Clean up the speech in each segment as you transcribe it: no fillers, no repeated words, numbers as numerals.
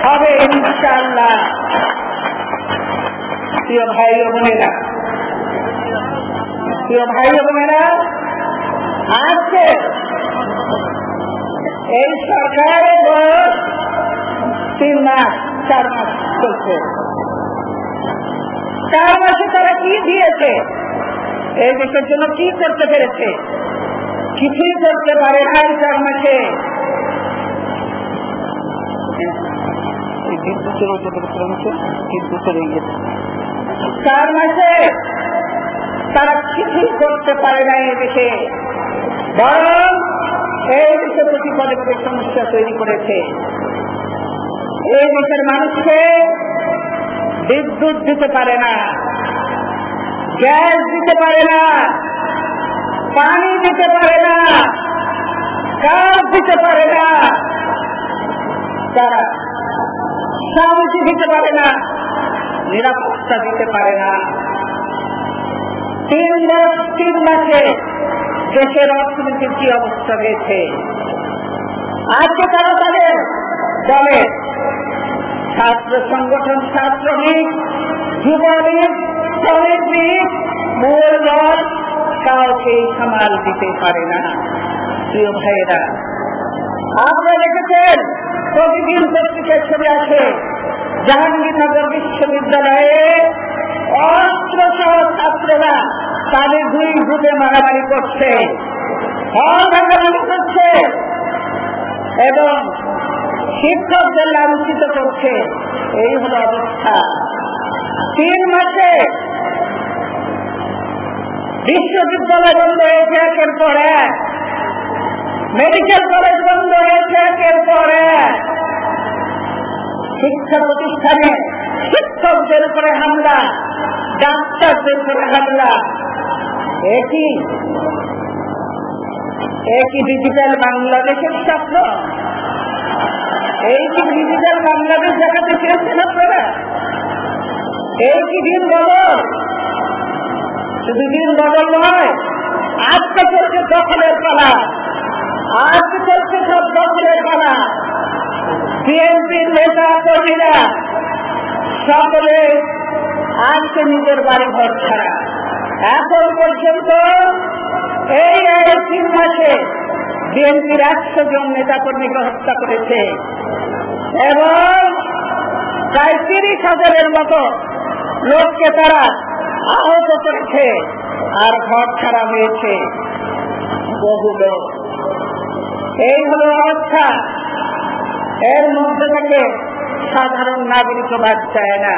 হবে ইনশাআল্লাহ। প্রিয় ভাই ও বোনেরা, আজকে এই সরকারের বয়স 3 মাস 4 মাস চলছে। 4 মাসে তারা কি দিয়েছে, এই দেশের জন্য কি করতে পেরেছে? কিছুই করতে পারে না। 4 মাসে তারা কিছুই করতে পারে না এই দেশে, বরং এই দেশে প্রতি পদে পদে সমস্যা তৈরি করেছে। এই দেশের মানুষকে বিদ্যুৎ দিতে পারে না, গ্যাস দিতে পারে না, পানি দিতে পারে না, কাজ দিতে পারে না, তারা শান্তি দিতে পারে না, নিরাপত্তা দিতে পারে না। 3 মাসে দেশের অর্থনীতির কি অবস্থা হয়েছে? আজকে তারা তাদের দলের ছাত্র সংগঠন, ছাত্রলীগ, যুবলীগ, শ্রমিক, মূল দল কাউকে সামাল দিতে পারে না। প্রিয় ভাইয়েরা, আপনারা দেখেছেন প্রতিদিন পত্রিকার ছবি আছে জাহাঙ্গীরনগর বিশ্ববিদ্যালয়ে অস্ত্রসহ ছাত্ররা তাদের 2 গ্রুপে মারামারি করছে, হল ভাঙাভাঙি করছে এবং শিক্ষকদের লাঞ্ছিত করছে। এই হল অবস্থা। 3 মাসে বিশ্ববিদ্যালয় বন্ধ হয়েছে একের পর এক, মেডিকেল কলেজ বন্ধ হয়েছে একের পর এক, শিক্ষা প্রতিষ্ঠানে শিক্ষকদের উপরে হামলা, ডাক্তারদের উপরে হামলা। একই ডিজিটাল বাংলাদেশের স্বপ্ন, এই কি ডিজিটাল বাংলাদেশ দেখাতে চেয়েছেন আপনারা? এই কি দিন বদল? শুধু দিন বদল নয়, আজকে চলছে দখলের পালা, আজকে চলছে সব দখলের পালা। বিএনপির নেতা কর্মীরা সকলে আজকে নিজের বাড়ি ঘর ছাড়া। এখন পর্যন্ত এই 3 মাসে বিএনপির 100 জন নেতা কর্মীকে হত্যা করেছে এবং প্রায় 30,000-এর মতো লোককে তারা আহত করেছে আর ঘর ছাড়া হয়েছে বহু লোক। এই হল অবস্থা। এর মধ্যে থেকে সাধারণ নাগরিক বাদ চায় না।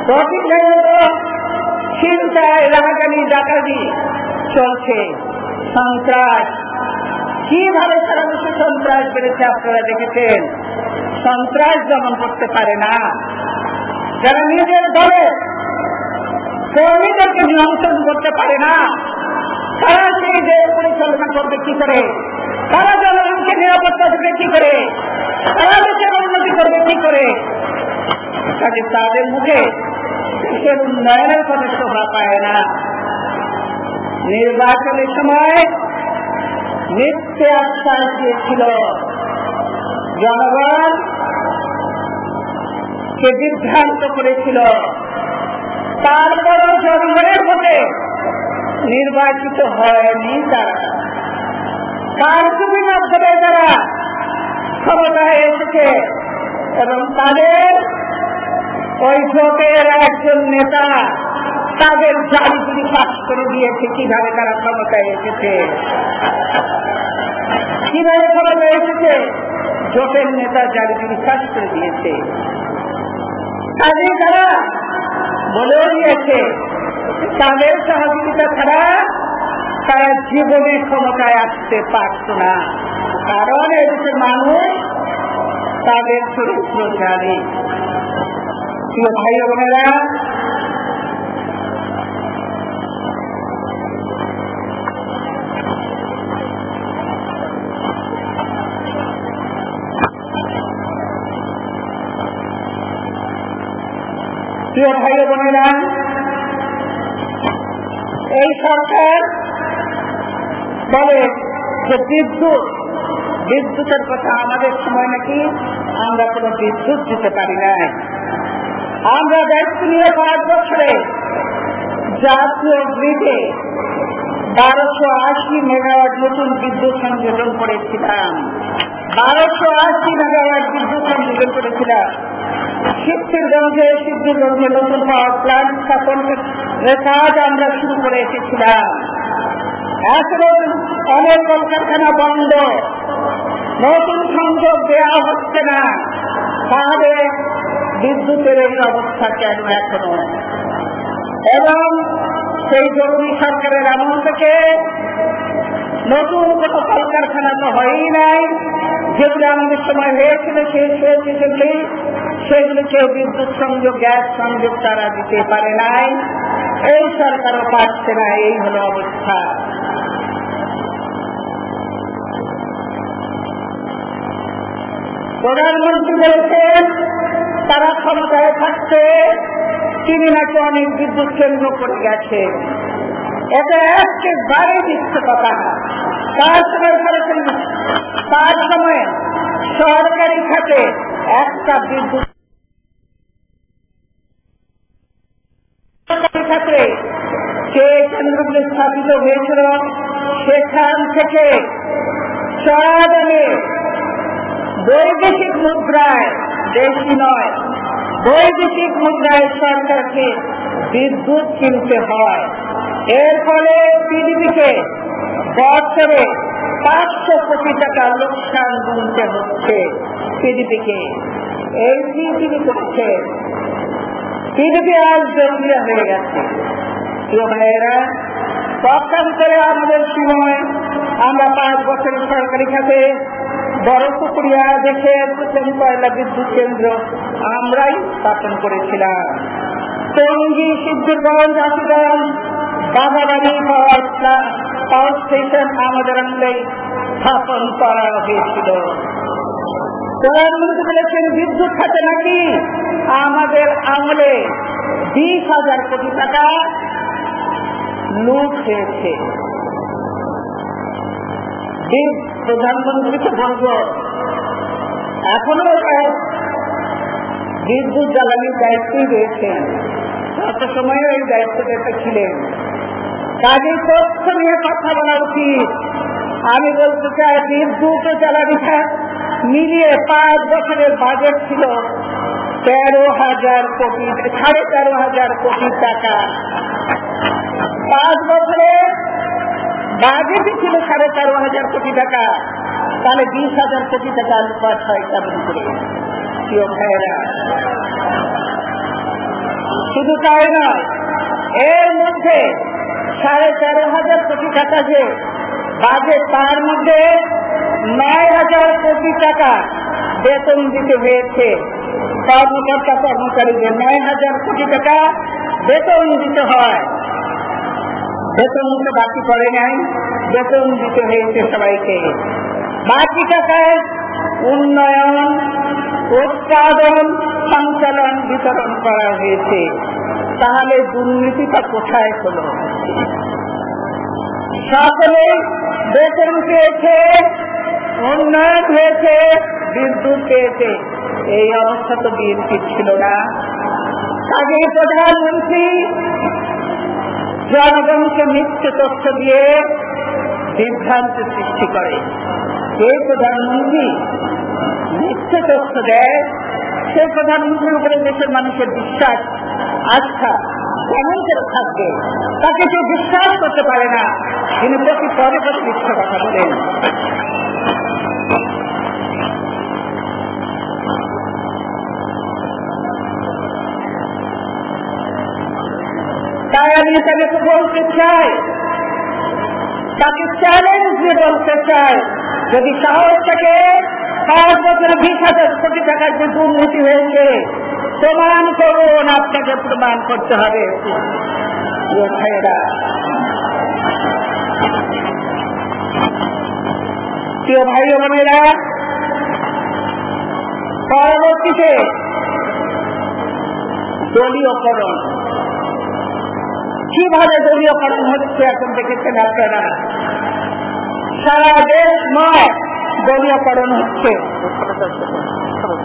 প্রতিনিয়ত চিন্তায় রাহাজানি ডাকাতি চলছে, সন্ত্রাস। কিভাবে সারা দেশে সন্ত্রাস বেড়েছে আপনারা দেখেছেন। সন্ত্রাস দমন করতে পারে না যারা নিজের দলে কর্মীদেরকে নিয়ন্ত্রণ করতে পারে না, তারা সেই দেশ পরিচালনা করবে কি করে? তারা জনগণকে নিরাপত্তা দেবে কি করে? তারা দেশের উন্নতি করবে কি করে? কাজে তাদের মুখে দেশের উন্নয়নের কথা শোভা পায় না। নির্বাচনের সময় মিথ্যে আশ্বাস দিয়েছিল, জনগণকে বিভ্রান্ত করেছিল। তারপরও জনগণের ভোটে নির্বাচিত হয়নি তারা। কারচুপির মাধ্যমে তারা ক্ষমতায় এসেছে এবং তাদের ওই জোটের একজন নেতা তাদের জারিগুলি পাশ করে দিয়েছে। কিভাবে তারা ক্ষমতায় এসেছে, কিভাবে ক্ষমতায় এসেছে? জোটের নেতা জারিগুলি পাশ করে দিয়েছে। কাজে তারা বলেও দিয়েছে তাদের সহযোগিতা ছাড়া তারা জীবনে ক্ষমতায় আসতে পারত না, কারণ এদেশের মানুষ তাদের চরিত্র জানে। প্রিয় ভাই বোনেরা, প্রিয় ভাই বোনেরা, এই সরকার বলে যে বিদ্যুতের কথা আমাদের সময় নাকি আমরা কোনো বিদ্যুৎ দিতে পারি না। আমরা দায়িত্ব নিয়ে 5 বছরে জাতীয় গ্রিডে 1280 মেগাওয়াট নতুন বিদ্যুৎ সংযোজন করেছিলাম। 1280 মেগাওয়াট বিদ্যুৎ সংযোজন করেছিলাম। সিদ্ধিরগঞ্জে নতুন পাওয়ার প্ল্যান্ট স্থাপনের কাজ আমরা শুরু করে এসেছিলাম। এখন অনেক কলকারখানা বন্ধ, নতুন সংযোগ দেওয়া হচ্ছে না। তাহলে বিদ্যুতের এই অবস্থা কেন এখনো? এবং সেই জরুরি সরকারের আমল থেকে নতুন কোনো কলকারখানা তো হয়ই নাই। যেগুলো আমাদের সময় হয়েছিল সেগুলোকে বিদ্যুৎ সংযোগ, গ্যাস সংযোগ তারা দিতে পারে নাই। এই সরকারও পাচ্ছে না। এই হলো অবস্থা। প্রধানমন্ত্রী বলেছেন তারা ক্ষমতায় থাকতে তিনি নাকি অনেক বিদ্যুৎ কেন্দ্র করে গেছে। এটা একেবারে মিথ্যে কথা। তার সময় সরকারি খাতে একটা বিদ্যুৎ খাতে যে কেন্দ্রগুলি স্থাপিত হয়েছিল সেখান থেকে চড়াদামে বৈদেশিক মুদ্রায়, দেশি নয়, বৈদেশিক মুদ্রায় সরকারকে বিদ্যুৎ কিনতে হয়। এর ফলে পিডিবিকে বছরে 500 কোটি টাকা লোকসান গুনতে হচ্ছে। পিডিবিকে এই পিডিবি করছে। পিডিবি আজ জরুরি হয়ে গেছে। প্রিয় ভাইয়েরা, পক্ষান্তরে আমাদের সময় আমরা 5 বছরের সরকারি খাতে বড় পুকুরিয়া দেখে প্রথম কয়লা বিদ্যুৎ কেন্দ্র আমরাই স্থাপন করেছিলাম। টঙ্গী, সিদ্ধিরগঞ্জ, আশুগঞ্জ, বাগাবাড়ি পাওয়ার স্টেশন আমাদের আমলেই স্থাপন করা হয়েছিল। প্রধানমন্ত্রী বলেছেন বিদ্যুৎ খাতে নাকি আমাদের আমলে 20,000 কোটি টাকা লুট হয়েছে। প্রধানমন্ত্রীকে বলব, এখনো বিদ্যুৎ জ্বালানির দায়িত্বই রয়েছেন, তত সময় এই দায়িত্বটা ছিলেন। কাজেই তথ্য নিয়ে কথা বলা উচিত। আমি বলতে চাই বিদ্যুৎ ও জ্বালানি খাত মিলিয়ে 5 বছরের বাজেট ছিল 13,000 কোটি টাকা। 5 বছরে বাজেট ছিল 13,500 কোটি টাকা। তাহলে 20,000 কোটি টাকা অনুপাত হয় কেমন করে? প্রিয় ভাইয়েরা, শুধু তাই নয়, এর মধ্যে 13,500 কোটি টাকা যে বাজেট, তার মধ্যে 9,000 কোটি টাকা বেতন দিতে হয়েছে। কর্মকর্তা কর্মচারীদের 9,000 কোটি টাকা বেতন দিতে হয়। বেতন দিতে বাকি পড়ে নাই, বেতন দিতে হয়েছে সবাইকে। বাকি টাকায় উন্নয়ন, উৎপাদন, সঞ্চালন, বিতরণ করা হয়েছে। তাহলে দুর্নীতিটা কোথায় হলো? সকলে বেতন পেয়েছে, উন্নয়ন হয়েছে, বিদ্যুৎ পেয়েছে। এই অবস্থা তো বিএনপি ছিল না। আগে প্রধানমন্ত্রী জনগণকে মিথ্যে তথ্য দিয়ে বিভ্রান্তি সৃষ্টি করে। এই প্রধানমন্ত্রী মিথ্যে তথ্য দেয়, সেই প্রধানমন্ত্রীর উপরে দেশের মানুষের বিশ্বাস, আস্থা কেমন করে থাকবে? তাকে কেউ বিশ্বাস করতে পারে না। তিনি প্রতি পরে মিথ্যে কথা বলেন। তাই আমি তাকে বলতে চাই, তাকে চ্যালেঞ্জ দিয়ে বলতে চাই, যদি সাহস থাকে 5 বছরে 20,000 কোটি টাকার যে দুর্নীতি হয়েছে প্রমাণ করুন। আপনাকে প্রমাণ করতে হবে। প্রিয় ভাই ও বোনেরা, পরবর্তীতে দলীয়করণ, কিভাবে দলীয়করণ হচ্ছে এখন দেখেছেন আপনারা। সারা দেশ নয় দলীয়করণ হচ্ছে। করুন।